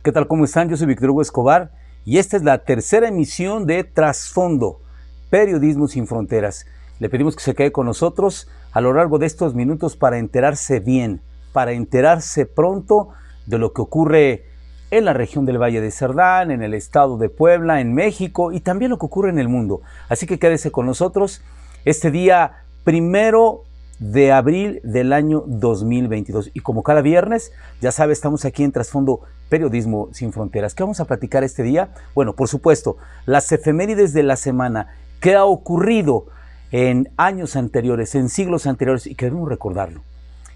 ¿Qué tal? ¿Cómo están? Yo soy Víctor Hugo Escobar y esta es la tercera emisión de Trasfondo, Periodismo sin Fronteras. Le pedimos que se quede con nosotros a lo largo de estos minutos para enterarse bien, para enterarse pronto de lo que ocurre en la región del Valle de Cerdán, en el estado de Puebla, en México y también lo que ocurre en el mundo. Así que quédese con nosotros este día 1 de abril del año 2022. Y como cada viernes, ya sabe, estamos aquí en Trasfondo Periodismo sin Fronteras. ¿Qué vamos a platicar este día? Bueno, por supuesto, las efemérides de la semana, qué ha ocurrido en años anteriores, en siglos anteriores, y que debemos recordarlo.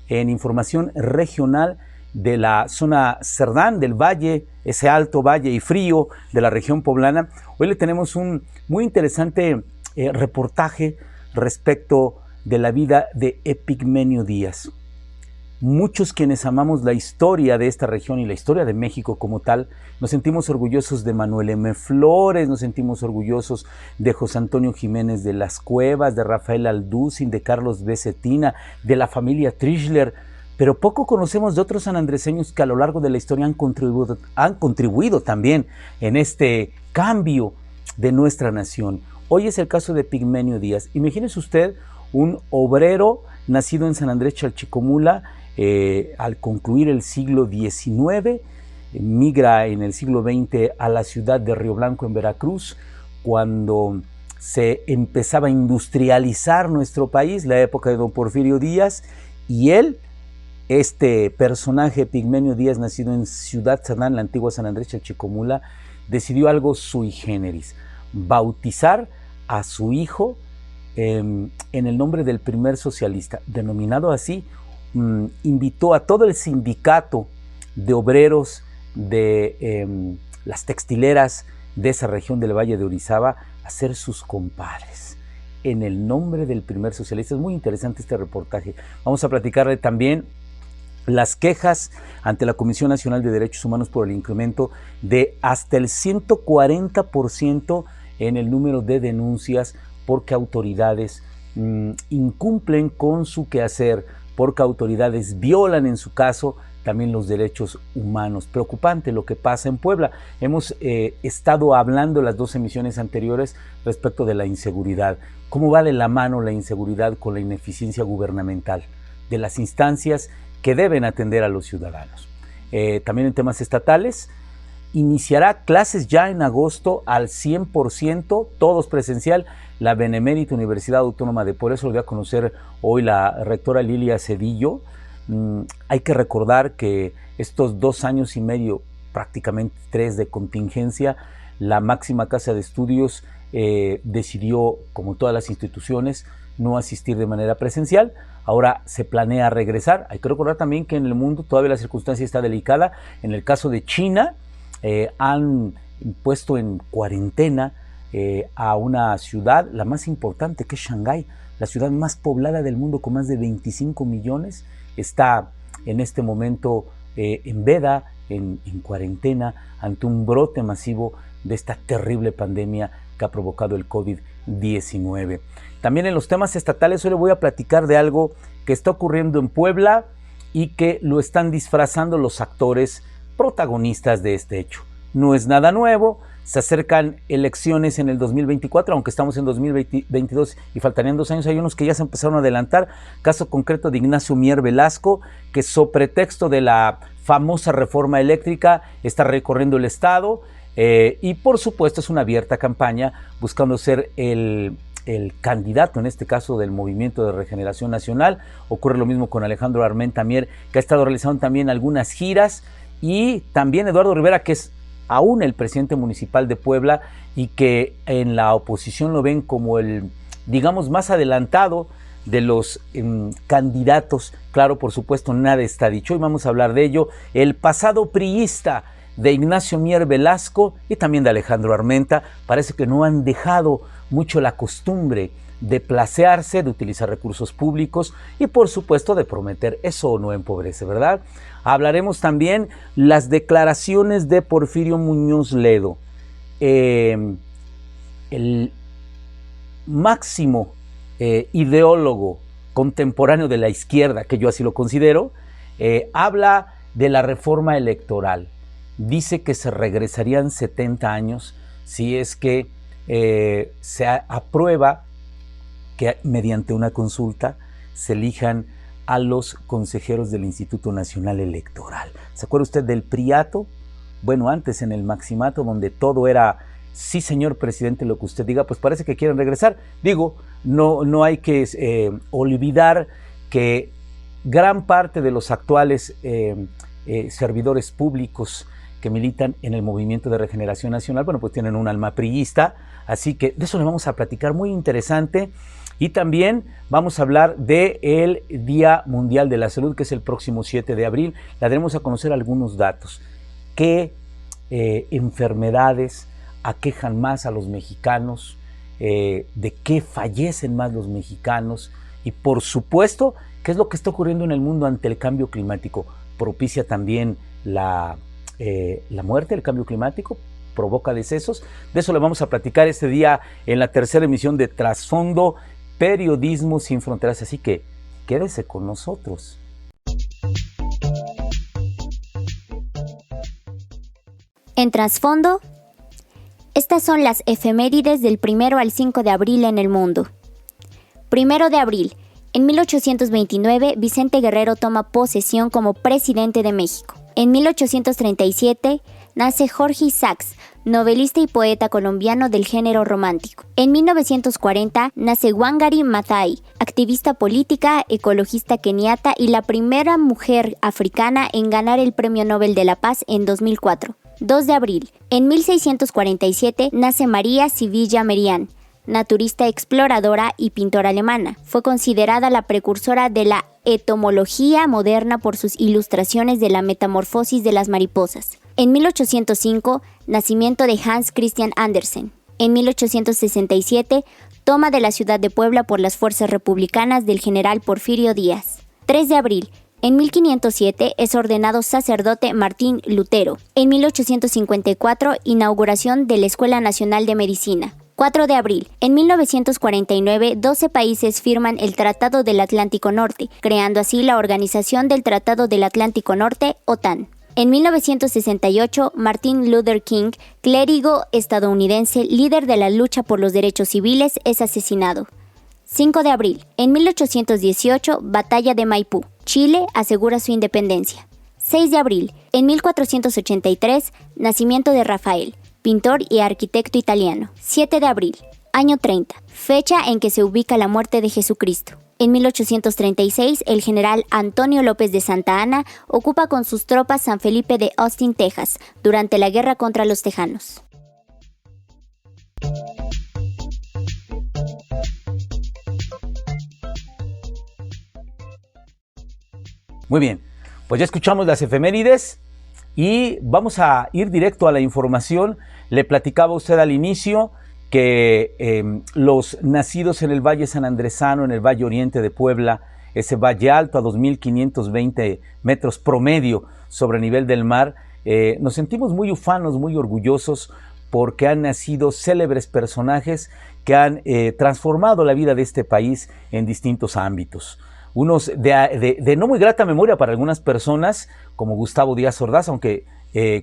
En información regional de la zona Cerdán, del valle, ese alto valle y frío de la región poblana, hoy le tenemos un muy interesante reportaje respecto de la vida de Epigmenio Díaz. Muchos quienes amamos la historia de esta región y la historia de México como tal, nos sentimos orgullosos de Manuel M. Flores, nos sentimos orgullosos de José Antonio Jiménez de las Cuevas, de Rafael Alducin, de Carlos B. Cetina, de la familia Trischler, pero poco conocemos de otros sanandreseños que a lo largo de la historia han contribuido también en este cambio de nuestra nación. Hoy es el caso de Epigmenio Díaz. Imagínese usted un obrero nacido en San Andrés Chalchicomula, al concluir el siglo XIX, migra en el siglo XX a la ciudad de Río Blanco en Veracruz, cuando se empezaba a industrializar nuestro país, la época de don Porfirio Díaz, y él, este personaje Epigmenio Díaz, nacido en Ciudad Cerdán, la antigua San Andrés Chalchicomula, decidió algo sui generis, bautizar a su hijo en el nombre del primer socialista, denominado así. Invitó a todo el sindicato de obreros de las textileras de esa región del Valle de Orizaba a ser sus compadres en el nombre del primer socialista. Es muy interesante este reportaje. Vamos a platicarle también las quejas ante la Comisión Nacional de Derechos Humanos por el incremento de hasta el 140% en el número de denuncias porque autoridades incumplen con su quehacer, porque autoridades violan en su caso también los derechos humanos. Preocupante lo que pasa en Puebla. Hemos estado hablando en las dos emisiones anteriores respecto de la inseguridad. ¿Cómo va de la mano la inseguridad con la ineficiencia gubernamental de las instancias que deben atender a los ciudadanos? También en temas estatales, iniciará clases ya en agosto al 100%, todos presencial, la Benemérita Universidad Autónoma de Puebla. Eso lo dio a conocer hoy la rectora Lilia Cedillo. Hay que recordar que estos 2 años y medio, prácticamente 3 de contingencia, la máxima casa de estudios decidió, como todas las instituciones, no asistir de manera presencial. Ahora se planea regresar. Hay que recordar también que en el mundo todavía la circunstancia está delicada. En el caso de China, han puesto en cuarentena a una ciudad, la más importante, que es Shanghái, la ciudad más poblada del mundo con más de 25 millones, está en este momento en veda, en cuarentena, ante un brote masivo de esta terrible pandemia que ha provocado el COVID-19. También en los temas estatales hoy le voy a platicar de algo que está ocurriendo en Puebla y que lo están disfrazando los actores protagonistas de este hecho. No es nada nuevo, se acercan elecciones en el 2024, aunque estamos en 2022 y faltarían 2 años, hay unos que ya se empezaron a adelantar. Caso concreto de Ignacio Mier Velasco, que sobre pretexto de la famosa reforma eléctrica está recorriendo el estado y por supuesto es una abierta campaña buscando ser el candidato, en este caso del Movimiento de Regeneración Nacional. Ocurre lo mismo con Alejandro Armenta Mier, que ha estado realizando también algunas giras, y también Eduardo Rivera, que es aún el presidente municipal de Puebla y que en la oposición lo ven como el, digamos, más adelantado de los candidatos. Claro, por supuesto, nada está dicho y vamos a hablar de ello. El pasado priista de Ignacio Mier Velasco y también de Alejandro Armenta parece que no han dejado mucho la costumbre de placearse, de utilizar recursos públicos y por supuesto de prometer. Eso no empobrece, ¿verdad? Hablaremos también las declaraciones de Porfirio Muñoz Ledo, el máximo ideólogo contemporáneo de la izquierda, que yo así lo considero, habla de la reforma electoral dice que se regresarían 70 años si es que se aprueba que mediante una consulta se elijan a los consejeros del Instituto Nacional Electoral. ¿Se acuerda usted del priato? Bueno, antes en el maximato, donde todo era sí, señor presidente, lo que usted diga, pues parece que quieren regresar. Digo, no hay que olvidar que gran parte de los actuales servidores públicos que militan en el Movimiento de Regeneración Nacional, bueno, pues tienen un alma priista, así que de eso le vamos a platicar, muy interesante. Y también vamos a hablar del Día Mundial de la Salud, que es el próximo 7 de abril. Le daremos a conocer algunos datos. ¿Qué enfermedades aquejan más a los mexicanos? ¿De qué fallecen más los mexicanos? Y por supuesto, ¿qué es lo que está ocurriendo en el mundo ante el cambio climático? ¿Propicia también la muerte, el cambio climático? ¿Provoca decesos? De eso le vamos a platicar este día en la tercera emisión de Trasfondo Periodismo Sin Fronteras. Así que quédese con nosotros. En Trasfondo, estas son las efemérides del 1 al 5 de abril en el mundo. 1 de abril. En 1829, Vicente Guerrero toma posesión como presidente de México. En 1837, nace Jorge Isaacs, novelista y poeta colombiano del género romántico. En 1940, nace Wangari Maathai, activista política, ecologista keniata y la primera mujer africana en ganar el Premio Nobel de la Paz en 2004. 2 de abril. En 1647, nace María Sivilla Merian, naturista exploradora y pintora alemana. Fue considerada la precursora de la entomología moderna por sus ilustraciones de la metamorfosis de las mariposas. En 1805, nacimiento de Hans Christian Andersen. En 1867, toma de la ciudad de Puebla por las fuerzas republicanas del general Porfirio Díaz. 3 de abril. En 1507 es ordenado sacerdote Martín Lutero. En 1854, inauguración de la Escuela Nacional de Medicina. 4 de abril. En 1949, 12 países firman el Tratado del Atlántico Norte, creando así la Organización del Tratado del Atlántico Norte, OTAN. En 1968, Martin Luther King, clérigo estadounidense, líder de la lucha por los derechos civiles, es asesinado. 5 de abril. En 1818, Batalla de Maipú. Chile asegura su independencia. 6 de abril. En 1483, nacimiento de Rafael, pintor y arquitecto italiano. 7 de abril. Año 30. Fecha en que se ubica la muerte de Jesucristo. En 1836, el general Antonio López de Santa Anna ocupa con sus tropas San Felipe de Austin, Texas, durante la guerra contra los tejanos. Muy bien, pues ya escuchamos las efemérides y vamos a ir directo a la información. Le platicaba usted al inicio que los nacidos en el Valle San Andresano, en el Valle Oriente de Puebla, ese valle alto a 2.520 metros promedio sobre el nivel del mar, nos sentimos muy ufanos, muy orgullosos porque han nacido célebres personajes que han transformado la vida de este país en distintos ámbitos. Unos de no muy grata memoria para algunas personas, como Gustavo Díaz Ordaz, aunque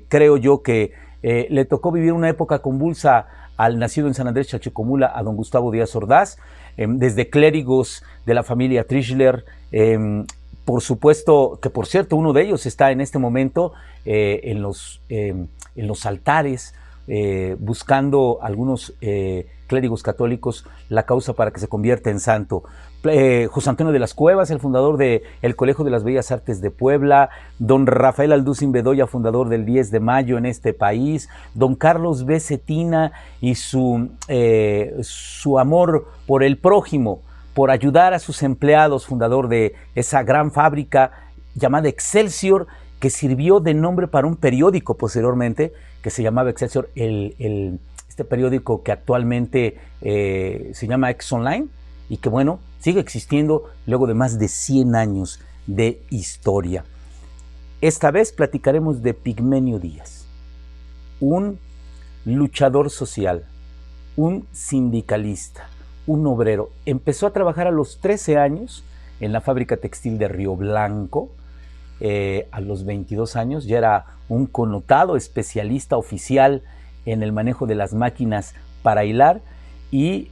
creo yo que le tocó vivir una época convulsa al nacido en San Andrés Chalchicomula, a don Gustavo Díaz Ordaz, desde clérigos de la familia Trischler, por supuesto, que por cierto uno de ellos está en este momento en los altares, buscando algunos clérigos católicos la causa para que se convierta en santo. José Antonio de las Cuevas, el fundador del Colegio de las Bellas Artes de Puebla, don Rafael Alducin Bedoya, fundador del 10 de mayo en este país, don Carlos B. Cetina y su amor por el prójimo, por ayudar a sus empleados, fundador de esa gran fábrica llamada Excelsior, que sirvió de nombre para un periódico posteriormente, que se llamaba Excelsior, este periódico que actualmente se llama Ex Online, y que bueno, sigue existiendo luego de más de 100 años de historia. Esta vez platicaremos de Pigmenio Díaz, un luchador social, un sindicalista, un obrero. Empezó a trabajar a los 13 años en la fábrica textil de Río Blanco a los 22 años, ya era un connotado especialista oficial en el manejo de las máquinas para hilar, y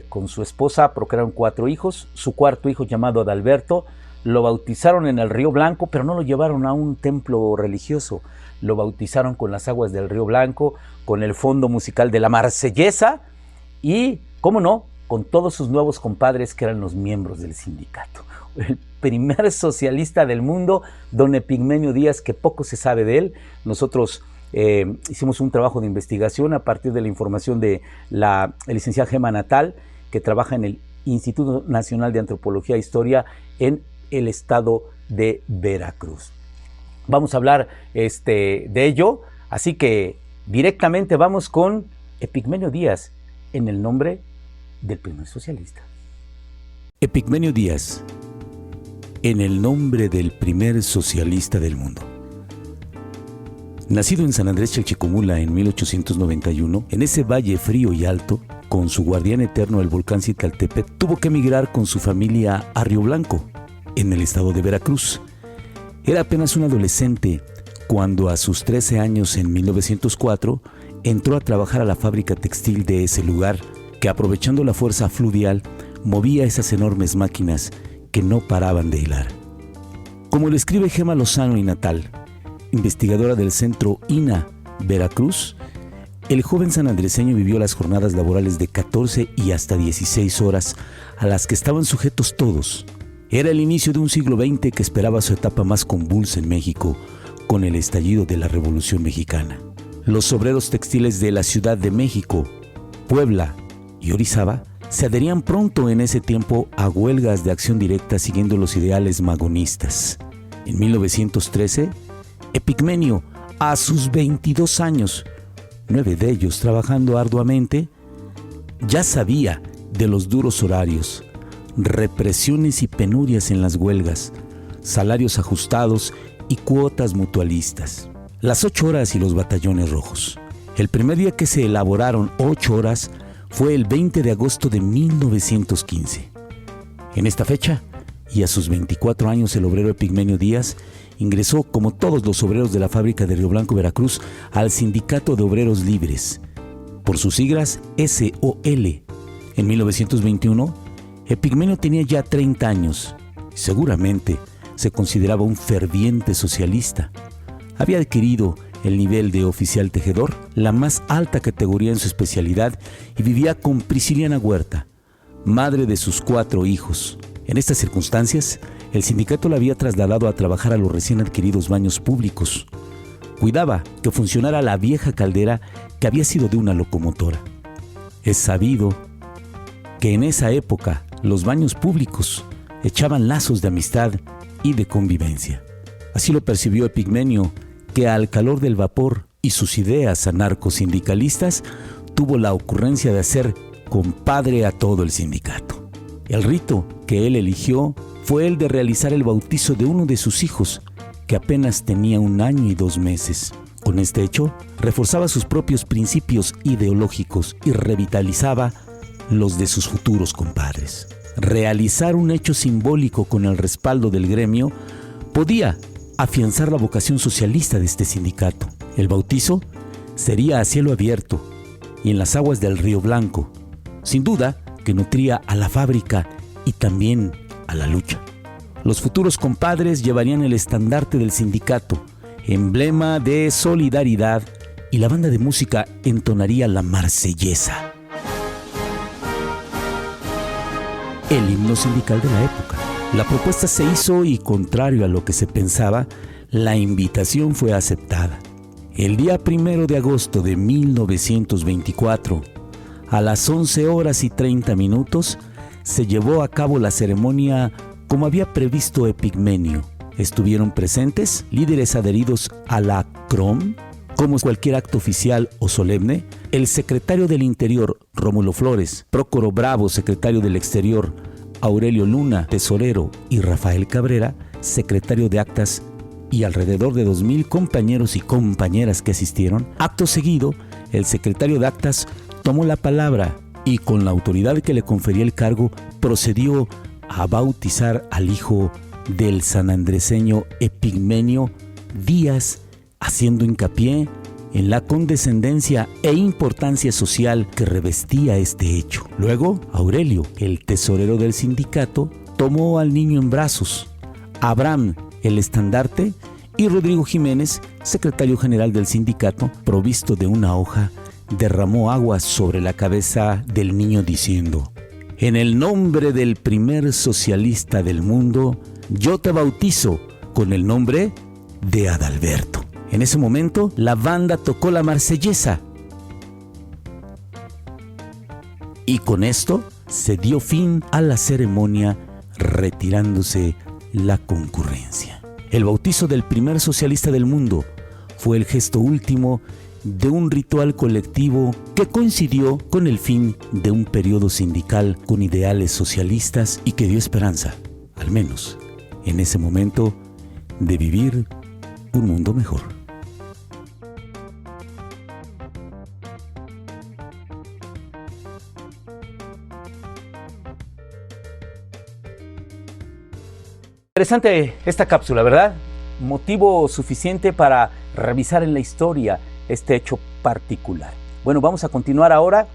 con su esposa procrearon 4 hijos. Su cuarto hijo, llamado Adalberto, lo bautizaron en el Río Blanco, pero no lo llevaron a un templo religioso, lo bautizaron con las aguas del Río Blanco, con el fondo musical de la Marsellesa y, cómo no, con todos sus nuevos compadres que eran los miembros del sindicato. El primer socialista del mundo, don Epigmenio Díaz, que poco se sabe de él. Nosotros hicimos un trabajo de investigación a partir de la información de la licenciada Gema Natal, que trabaja en el Instituto Nacional de Antropología e Historia en el estado de Veracruz. Vamos a hablar de ello, así que directamente vamos con Epigmenio Díaz, en el nombre del primer socialista. Epigmenio Díaz, en el nombre del primer socialista del mundo. Nacido en San Andrés Chalchicomula en 1891, en ese valle frío y alto, con su guardián eterno el volcán Citlaltépetl, tuvo que emigrar con su familia a Río Blanco, en el estado de Veracruz. Era apenas un adolescente cuando a sus 13 años, en 1904, entró a trabajar a la fábrica textil de ese lugar, que aprovechando la fuerza fluvial, movía esas enormes máquinas que no paraban de hilar. Como lo escribe Gema Lozano y Natal, investigadora del Centro INA Veracruz, el joven sanandreseño vivió las jornadas laborales de 14 y hasta 16 horas a las que estaban sujetos todos. Era el inicio de un siglo XX que esperaba su etapa más convulsa en México con el estallido de la Revolución Mexicana. Los obreros textiles de la Ciudad de México, Puebla y Orizaba se adherían pronto en ese tiempo a huelgas de acción directa siguiendo los ideales magonistas. En 1913, Epigmenio, a sus 22 años, 9 de ellos trabajando arduamente, ya sabía de los duros horarios, represiones y penurias en las huelgas, salarios ajustados y cuotas mutualistas. Las 8 horas y los batallones rojos. El primer día que se elaboraron 8 horas fue el 20 de agosto de 1915. En esta fecha, y a sus 24 años, el obrero Epigmenio Díaz ingresó, como todos los obreros de la fábrica de Río Blanco, Veracruz, al Sindicato de Obreros Libres, por sus siglas SOL. En 1921, Epigmenio tenía ya 30 años y seguramente se consideraba un ferviente socialista. Había adquirido el nivel de oficial tejedor, la más alta categoría en su especialidad, y vivía con Prisciliana Huerta, madre de sus 4 hijos. En estas circunstancias, el sindicato la había trasladado a trabajar a los recién adquiridos baños públicos. Cuidaba que funcionara la vieja caldera que había sido de una locomotora. Es sabido que en esa época los baños públicos echaban lazos de amistad y de convivencia. Así lo percibió Epigmenio, que al calor del vapor y sus ideas anarcosindicalistas tuvo la ocurrencia de hacer compadre a todo el sindicato. El rito que él eligió fue el de realizar el bautizo de uno de sus hijos, que apenas tenía 1 año y 2 meses. Con este hecho, reforzaba sus propios principios ideológicos y revitalizaba los de sus futuros compadres. Realizar un hecho simbólico con el respaldo del gremio podía afianzar la vocación socialista de este sindicato. El bautizo sería a cielo abierto y en las aguas del Río Blanco, sin duda que nutría a la fábrica y también a la lucha. Los futuros compadres llevarían el estandarte del sindicato, emblema de solidaridad, y la banda de música entonaría la Marsellesa, el himno sindical de la época. La propuesta se hizo y, contrario a lo que se pensaba, la invitación fue aceptada. El día 1 de agosto de 1924, a las 11:30, se llevó a cabo la ceremonia como había previsto Epigmenio. Estuvieron presentes líderes adheridos a la CROM, como cualquier acto oficial o solemne, el secretario del Interior, Rómulo Flores, Prócoro Bravo, secretario del Exterior, Aurelio Luna, tesorero, y Rafael Cabrera, secretario de Actas, y alrededor de 2,000 compañeros y compañeras que asistieron. Acto seguido, el secretario de Actas tomó la palabra y, con la autoridad que le confería el cargo, procedió a bautizar al hijo del sanandreseño Epigmenio Díaz, haciendo hincapié en la condescendencia e importancia social que revestía este hecho. Luego, Aurelio, el tesorero del sindicato, tomó al niño en brazos. Abraham, el estandarte, y Rodrigo Jiménez, secretario general del sindicato, provisto de una hoja, derramó agua sobre la cabeza del niño diciendo: «En el nombre del primer socialista del mundo, yo te bautizo con el nombre de Adalberto». En ese momento, la banda tocó la marsellesa. Y con esto se dio fin a la ceremonia, retirándose la concurrencia. El bautizo del primer socialista del mundo fue el gesto último de un ritual colectivo que coincidió con el fin de un periodo sindical con ideales socialistas y que dio esperanza, al menos en ese momento, de vivir un mundo mejor. Interesante esta cápsula, ¿verdad? Motivo suficiente para revisar en la historia este hecho particular. Bueno, vamos a continuar ahora.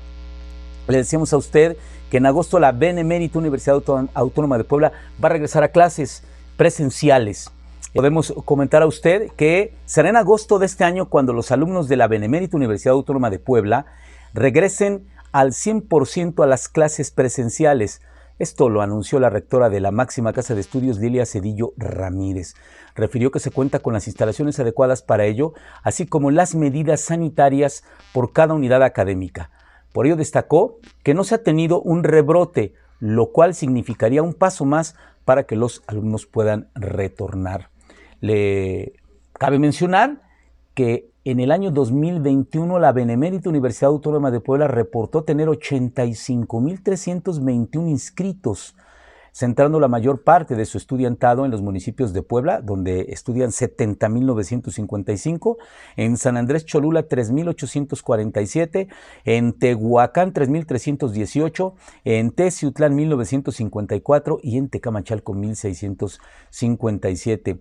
Le decíamos a usted que en agosto la Benemérita Universidad Autónoma de Puebla va a regresar a clases presenciales. Podemos comentar a usted que será en agosto de este año cuando los alumnos de la Benemérita Universidad Autónoma de Puebla regresen al 100% a las clases presenciales. Esto lo anunció la rectora de la máxima casa de estudios, Lilia Cedillo Ramírez. Refirió que se cuenta con las instalaciones adecuadas para ello, así como las medidas sanitarias por cada unidad académica. Por ello destacó que no se ha tenido un rebrote, lo cual significaría un paso más para que los alumnos puedan retornar. Le cabe mencionar que en el año 2021 la Benemérita Universidad Autónoma de Puebla reportó tener 85,321 inscritos, centrando la mayor parte de su estudiantado en los municipios de Puebla, donde estudian 70,955, en San Andrés Cholula 3,847, en Tehuacán 3,318, en Teciutlán 1,954 y en Tecamachalco 1,657.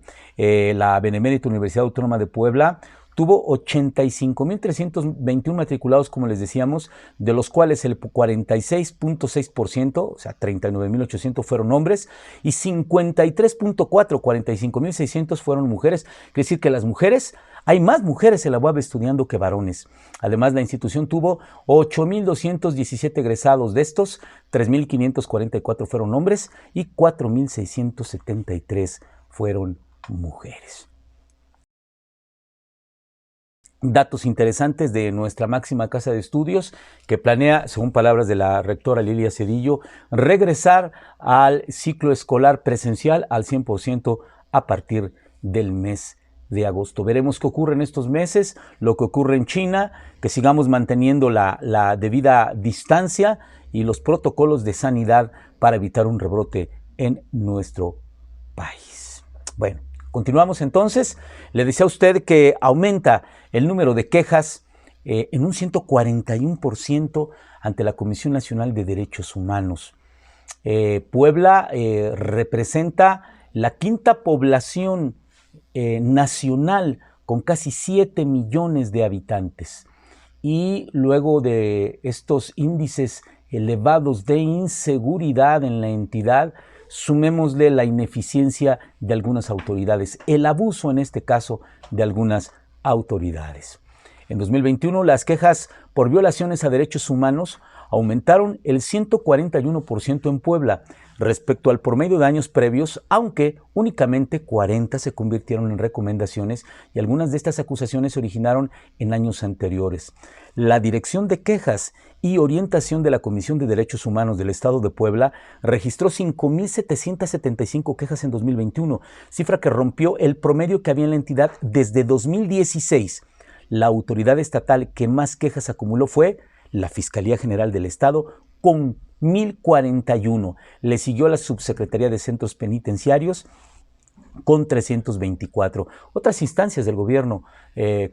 La Benemérita Universidad Autónoma de Puebla tuvo 85,321 matriculados, como les decíamos, de los cuales el 46,6%, o sea, 39,800 fueron hombres, y 53,4%, 45,600 fueron mujeres. Quiere decir que las mujeres, hay más mujeres en la UAB estudiando que varones. Además, la institución tuvo 8,217 egresados. De estos, 3,544 fueron hombres y 4,673 fueron mujeres. Datos interesantes de nuestra máxima casa de estudios que planea, según palabras de la rectora Lilia Cedillo, regresar al ciclo escolar presencial al 100% a partir del mes de agosto. Veremos qué ocurre en estos meses, lo que ocurre en China, que sigamos manteniendo la debida distancia y los protocolos de sanidad para evitar un rebrote en nuestro país. Bueno, continuamos entonces. Le decía a usted que aumenta el número de quejas en un 141% ante la Comisión Nacional de Derechos Humanos. Puebla representa la quinta población nacional con casi 7 millones de habitantes. Y luego de estos índices elevados de inseguridad en la entidad, sumémosle la ineficiencia de algunas autoridades, el abuso en este caso de algunas autoridades. En 2021 las quejas por violaciones a derechos humanos aumentaron el 141% en Puebla respecto al promedio de años previos, aunque únicamente 40 se convirtieron en recomendaciones y algunas de estas acusaciones se originaron en años anteriores. La Dirección de Quejas y Orientación de la Comisión de Derechos Humanos del Estado de Puebla registró 5,775 quejas en 2021, cifra que rompió el promedio que había en la entidad desde 2016. La autoridad estatal que más quejas acumuló fue la Fiscalía General del Estado, con 1,041. Le siguió la Subsecretaría de Centros Penitenciarios, con 324. Otras instancias del gobierno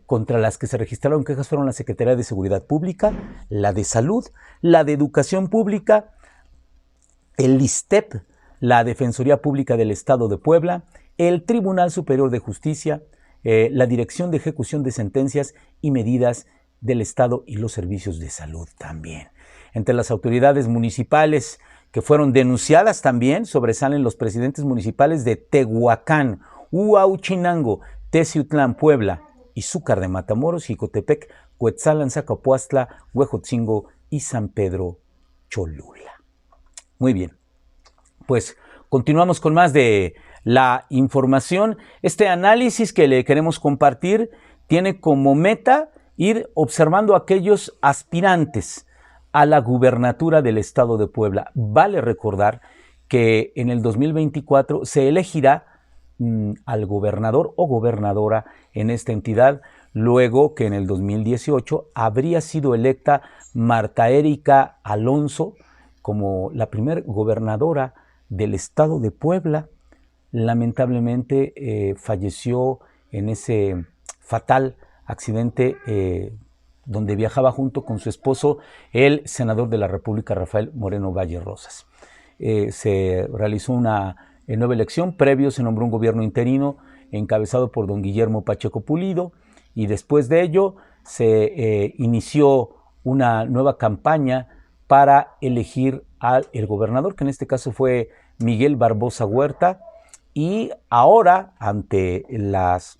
contra las que se registraron quejas fueron la Secretaría de Seguridad Pública, la de Salud, la de Educación Pública, el ISSSTEP, la Defensoría Pública del Estado de Puebla, el Tribunal Superior de Justicia, la Dirección de Ejecución de Sentencias y Medidas del Estado y los servicios de salud también. Entre las autoridades municipales que fueron denunciadas también sobresalen los presidentes municipales de Tehuacán, Huauchinango, Teciutlán, Puebla, Izúcar de Matamoros, Jicotepec, Cuetzalan, Zacapuastla, Huejotzingo y San Pedro Cholula. Muy bien, pues continuamos con más de la información. Este análisis que le queremos compartir tiene como meta ir observando a aquellos aspirantes a la gubernatura del Estado de Puebla. Vale recordar que en el 2024 se elegirá al gobernador o gobernadora en esta entidad, luego que en el 2018 habría sido electa Marta Erika Alonso como la primer gobernadora del Estado de Puebla. Lamentablemente falleció en ese fatal accidente donde viajaba junto con su esposo, el senador de la República, Rafael Moreno Valle Rosas. Se realizó una nueva elección, previo se nombró un gobierno interino encabezado por don Guillermo Pacheco Pulido, y después de ello se inició una nueva campaña para elegir al gobernador, que en este caso fue Miguel Barbosa Huerta, y ahora, ante las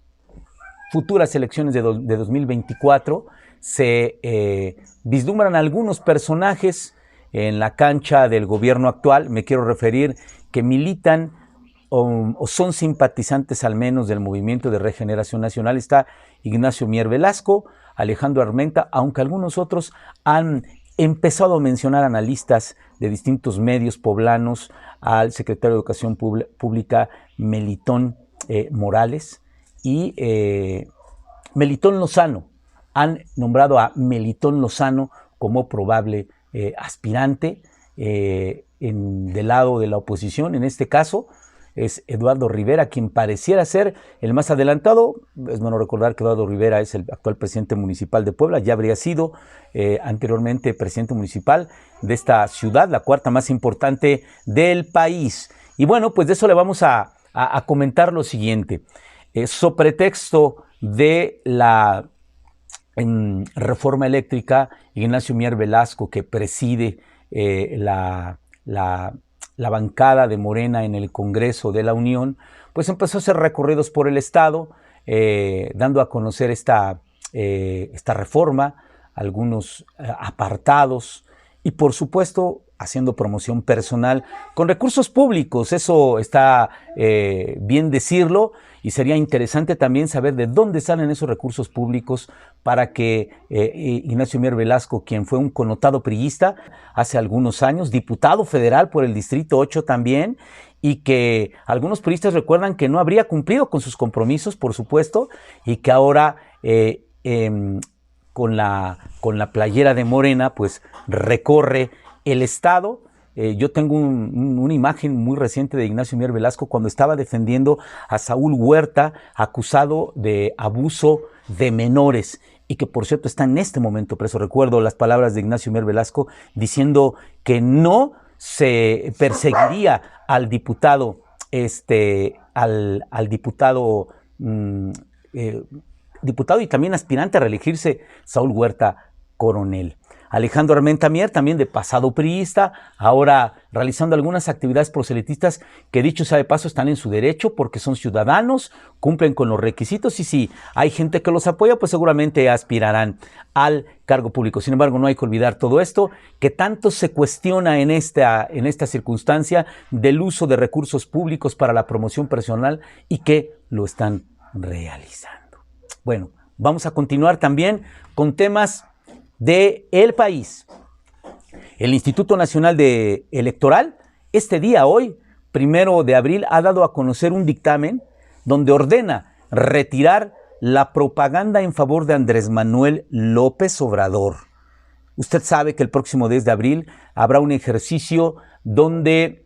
futuras elecciones de 2024, se vislumbran algunos personajes en la cancha del gobierno actual. Me quiero referir que militan o son simpatizantes al menos del Movimiento de Regeneración Nacional. Está Ignacio Mier Velasco, Alejandro Armenta, aunque algunos otros han empezado a mencionar analistas de distintos medios poblanos, al secretario de Educación Pública Melitón Morales y Melitón Lozano. Han nombrado a Melitón Lozano como probable aspirante del lado de la oposición. En este caso es Eduardo Rivera, quien pareciera ser el más adelantado. Es bueno recordar que Eduardo Rivera es el actual presidente municipal de Puebla, ya habría sido anteriormente presidente municipal de esta ciudad, la cuarta más importante del país. Y bueno, pues de eso le vamos a comentar lo siguiente. So pretexto de la reforma eléctrica, Ignacio Mier Velasco, que preside la bancada de Morena en el Congreso de la Unión, pues empezó a hacer recorridos por el Estado, dando a conocer esta reforma, algunos apartados, y por supuesto haciendo promoción personal con recursos públicos. Eso está bien decirlo, y sería interesante también saber de dónde salen esos recursos públicos para que Ignacio Mier Velasco, quien fue un connotado priista hace algunos años, diputado federal por el Distrito 8 también, y que algunos priistas recuerdan que no habría cumplido con sus compromisos, por supuesto, y que ahora con la playera de Morena, pues recorre el Estado. Yo tengo una imagen muy reciente de Ignacio Mier Velasco cuando estaba defendiendo a Saúl Huerta, acusado de abuso de menores, y que por cierto está en este momento preso. Recuerdo las palabras de Ignacio Mier Velasco diciendo que no se perseguiría al diputado, diputado y también aspirante a reelegirse, Saúl Huerta Coronel. Alejandro Armenta Mier, también de pasado priista, ahora realizando algunas actividades proselitistas que, dicho sea de paso, están en su derecho porque son ciudadanos, cumplen con los requisitos, y si hay gente que los apoya, pues seguramente aspirarán al cargo público. Sin embargo, no hay que olvidar todo esto que tanto se cuestiona en esta circunstancia del uso de recursos públicos para la promoción personal, y que lo están realizando. Bueno, vamos a continuar también con temas del país. El Instituto Nacional Electoral, este día, hoy, 1 de abril, ha dado a conocer un dictamen donde ordena retirar la propaganda en favor de Andrés Manuel López Obrador. Usted sabe que el próximo 10 de abril habrá un ejercicio donde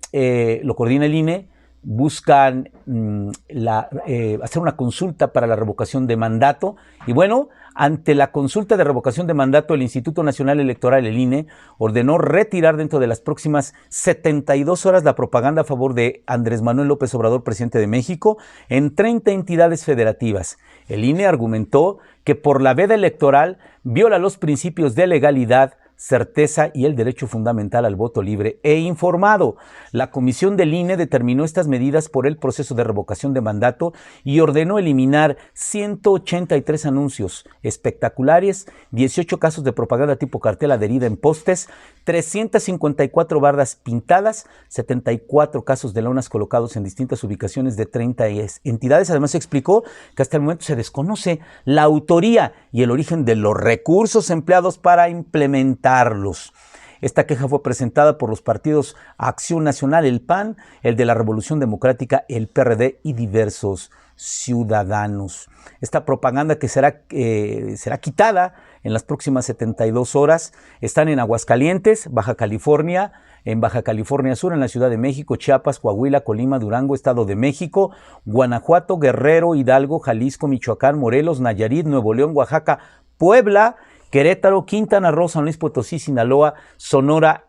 lo coordina el INE, buscan hacer una consulta para la revocación de mandato, y bueno, Ante la consulta de revocación de mandato, el Instituto Nacional Electoral, el INE, ordenó retirar dentro de las próximas 72 horas la propaganda a favor de Andrés Manuel López Obrador, presidente de México, en 30 entidades federativas. El INE argumentó que por la veda electoral viola los principios de legalidad, certeza y el derecho fundamental al voto libre e informado. La comisión del INE determinó estas medidas por el proceso de revocación de mandato y ordenó eliminar 183 anuncios espectaculares, 18 casos de propaganda tipo cartel adherida en postes, 354 bardas pintadas, 74 casos de lonas colocados en distintas ubicaciones de 30 entidades. Además, explicó que hasta el momento se desconoce la autoría y el origen de los recursos empleados para implementarlos. Esta queja fue presentada por los partidos Acción Nacional, el PAN, el de la Revolución Democrática, el PRD y diversos ciudadanos. Esta propaganda que será quitada en las próximas 72 horas están en Aguascalientes, Baja California, en Baja California Sur, en la Ciudad de México, Chiapas, Coahuila, Colima, Durango, Estado de México, Guanajuato, Guerrero, Hidalgo, Jalisco, Michoacán, Morelos, Nayarit, Nuevo León, Oaxaca, Puebla, Querétaro, Quintana Roo, San Luis Potosí, Sinaloa, Sonora,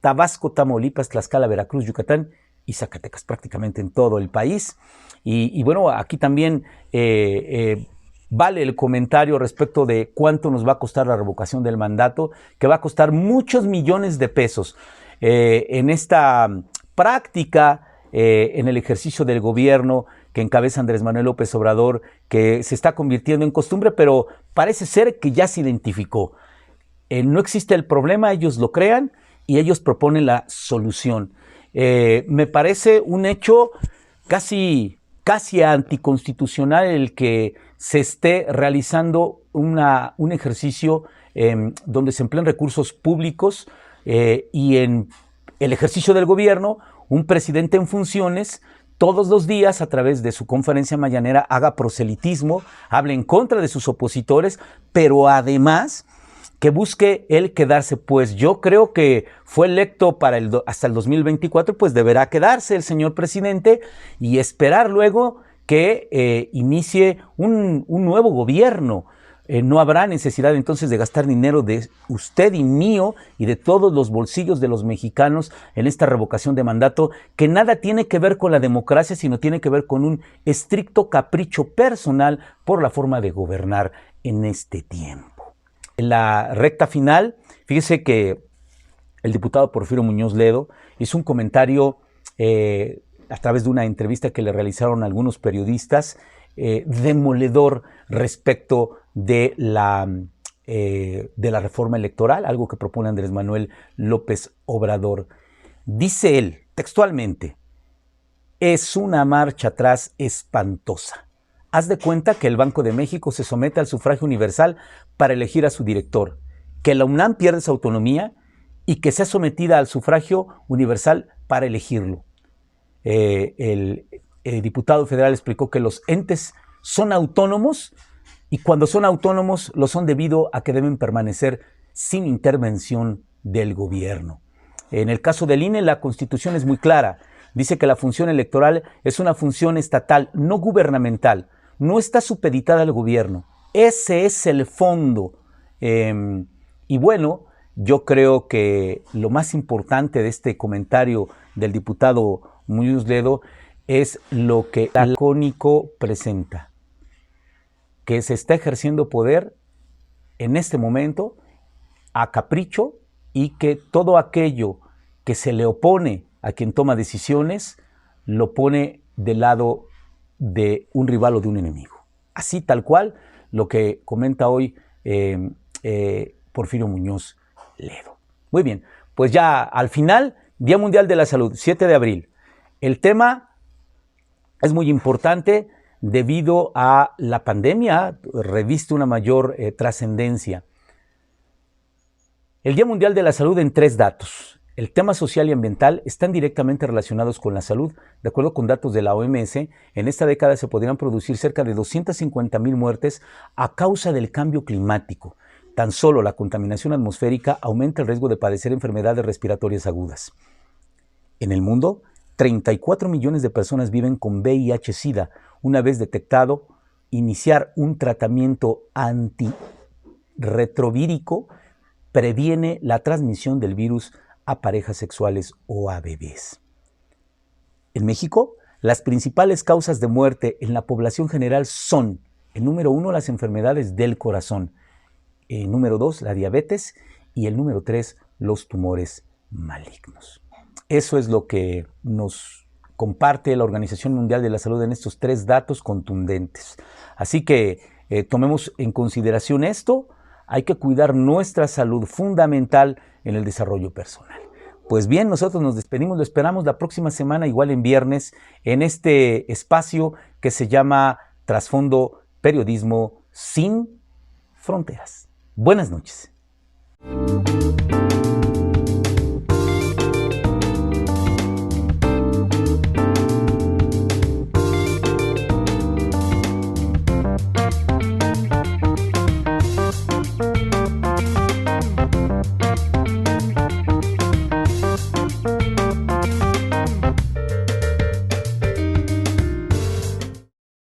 Tabasco, Tamaulipas, Tlaxcala, Veracruz, Yucatán y Zacatecas, prácticamente en todo el país. Y bueno, aquí también vale el comentario respecto de cuánto nos va a costar la revocación del mandato, que va a costar muchos millones de pesos. En esta práctica, en el ejercicio del gobierno que encabeza Andrés Manuel López Obrador, que se está convirtiendo en costumbre, pero parece ser que ya se identificó. No existe el problema, ellos lo crean y ellos proponen la solución. Me parece un hecho casi anticonstitucional el que se esté realizando un ejercicio donde se emplean recursos públicos y en el ejercicio del gobierno, un presidente en funciones todos los días a través de su conferencia mañanera haga proselitismo, hable en contra de sus opositores, pero además que busque él quedarse. Pues yo creo que fue electo hasta el 2024, pues deberá quedarse el señor presidente y esperar luego que inicie un nuevo gobierno. No habrá necesidad entonces de gastar dinero de usted y mío y de todos los bolsillos de los mexicanos en esta revocación de mandato, que nada tiene que ver con la democracia, sino tiene que ver con un estricto capricho personal por la forma de gobernar en este tiempo. En la recta final, fíjese que el diputado Porfirio Muñoz Ledo hizo un comentario a través de una entrevista que le realizaron algunos periodistas, demoledor respecto de la reforma electoral, algo que propone Andrés Manuel López Obrador. Dice él, textualmente, es una marcha atrás espantosa. Haz de cuenta que el Banco de México se somete al sufragio universal para elegir a su director, que la UNAM pierde su autonomía y que sea sometida al sufragio universal para elegirlo. El diputado federal explicó que los entes son autónomos y cuando son autónomos lo son debido a que deben permanecer sin intervención del gobierno. En el caso del INE, la Constitución es muy clara. Dice que la función electoral es una función estatal, no gubernamental. No está supeditada al gobierno. Ese es el fondo. Y bueno, yo creo que lo más importante de este comentario del diputado Muñoz Ledo es lo que lacónico presenta, que se está ejerciendo poder en este momento a capricho y que todo aquello que se le opone a quien toma decisiones lo pone del lado de un rival o de un enemigo. Así tal cual lo que comenta hoy Porfirio Muñoz Ledo. Muy bien, pues ya al final, Día Mundial de la Salud, 7 de abril. El tema es muy importante debido a la pandemia, reviste una mayor trascendencia. El Día Mundial de la Salud en 3 datos. El tema social y ambiental están directamente relacionados con la salud. De acuerdo con datos de la OMS, en esta década se podrían producir cerca de 250,000 muertes a causa del cambio climático. Tan solo la contaminación atmosférica aumenta el riesgo de padecer enfermedades respiratorias agudas. En el mundo, 34 millones de personas viven con VIH-Sida. Una vez detectado, iniciar un tratamiento antirretrovírico previene la transmisión del virus a parejas sexuales o a bebés. En México, las principales causas de muerte en la población general son, el número 1, las enfermedades del corazón, el número 2, la diabetes y el número 3, los tumores malignos. Eso es lo que nos comparte la Organización Mundial de la Salud en estos 3 datos contundentes. Así que tomemos en consideración esto. Hay que cuidar nuestra salud fundamental en el desarrollo personal. Pues bien, nosotros nos despedimos, lo esperamos la próxima semana, igual en viernes, en este espacio que se llama Trasfondo Periodismo Sin Fronteras. Buenas noches.